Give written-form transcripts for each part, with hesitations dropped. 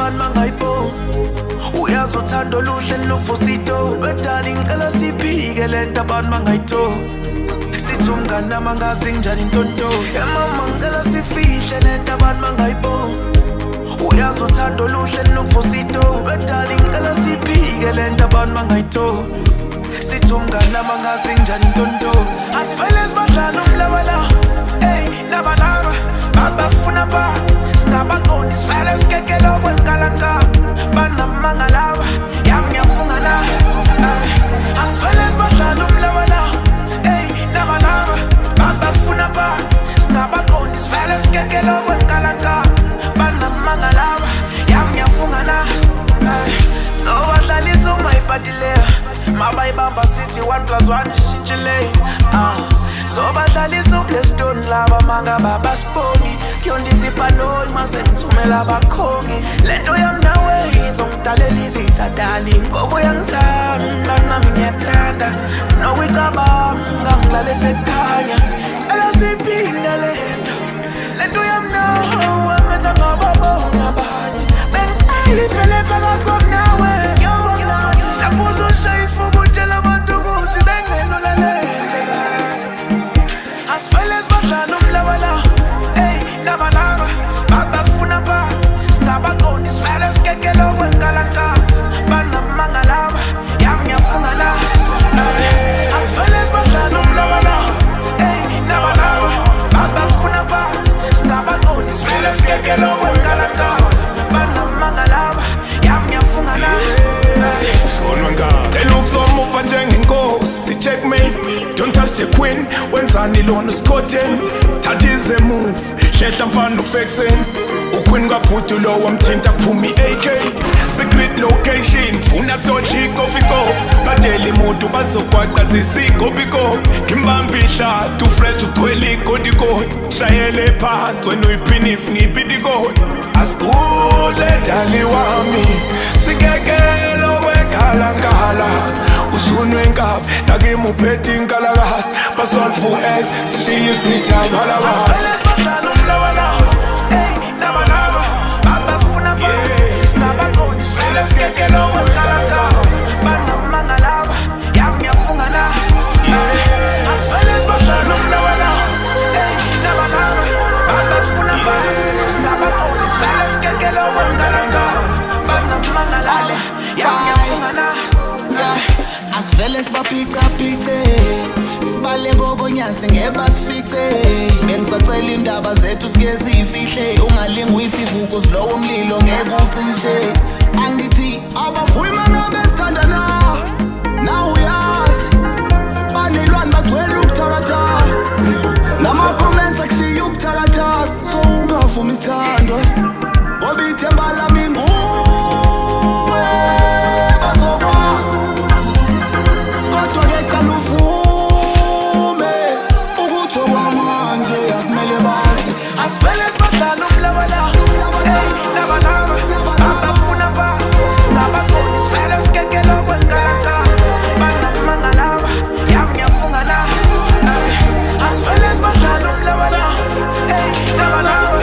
abantu bangayiboni uyazothanda oluhle nokuvusa itope darling ngicela siphike lento abantu bangayitholi sithi umngani nami angazi nginjani intonto mama ngicela sifihle lento abantu bangayiboni uyazothanda oluhle nokuvusa itope darling ngicela siphike lento abantu bangayitholi sithi umngani nami angazi nginjani intonto asifele sibadlala umlawala nabalaba basifuna phansi singabaqondi sivele sikekele okwenkalakaba banamangalaba yazi ngiyafunga nazo asifele sibadlala umlawala nabalaba basifuna phansi singabaqondi sivele sikekele okwenkalakaba banamangalaba yazi ngiyafunga nazo so badlalisa umayibhadileyo mabayibamba sithi 1+1 ishintshile so badlalisa uBlackstone laba mangaba basiboni kuyondizipha noyi mase ngithumela abakhongi lento yami nawe izongidalela izitha darling ngoba uyangithanda nami ngiyakuthanda nowicabanga ngilale sekukhanya ela siphinde lento yami nawe angenza ngababona abanye bengicela iphele phakathi kwami nawe lapho uzoshaya isifuba utshela abantu ukuthi bengenolalela asifele sibadlala umlawala nabalaba basifuna phansi singabaqondi sivele sikekele okwenkalakaba banamangalaba yazi ngiyafunga nazo asifele sibadlala umlawala nabalaba basifuna phansi singabaqondi sivele sikekele okwenkalakaba banamangalaba yazi ngiyafunga nazo they look so move njengenkosi checkmate don't touch the queen wenzani lona uScotland that is a move hlehla mfana ufexen uqueen kabhudu lo wamthinta kuphuma iAK secret location funa sodli coffee batshela imoto bazogwaqa zisigobiko ngimbambisha too fresh ugcwele igodiko shayele phansi wena uyiphinif ngibidiko asikule dali wami sikekelo wekhalangala ushunwe nkaba nakimi uphethe inkalakala basolve x sishiye isithabala asifele sibadlala umlawala nabalaba basifuna phansi singabaqondi sivele sikekele okwenkalakaba banamangalaba yazi ngiyafunga nazo asifele sibadlala umlawala nabalaba basifuna phansi singabaqondi sivele sikekele okwenkalakaba banamangalaba yazi ngiyafunga nazo asivele sibaphicaphice sibale ngobonyazi ngeba sifice bengisacela indaba zethu sike siyifihle ungalingi uyithi vuko silowo mlilo ngeke ucishe angithi abavuyi mangabe sithandana nawe uyazi banelwani bagcwele ukuthakatha nama-comments akushiya ukuthakatha so ungavumi isithandwa ngoba ithemba lami nguwe asifele sibadlala umlawala nabalaba basifuna phansi singabaqondi sivele sikekele okwenkalakaba banamangalaba yazi ngiyafunga nazo asifele sibadlala umlawala nabalaba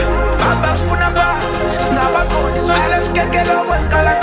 basifuna phansi singabaqondi sivele sikekele okwenkalakaba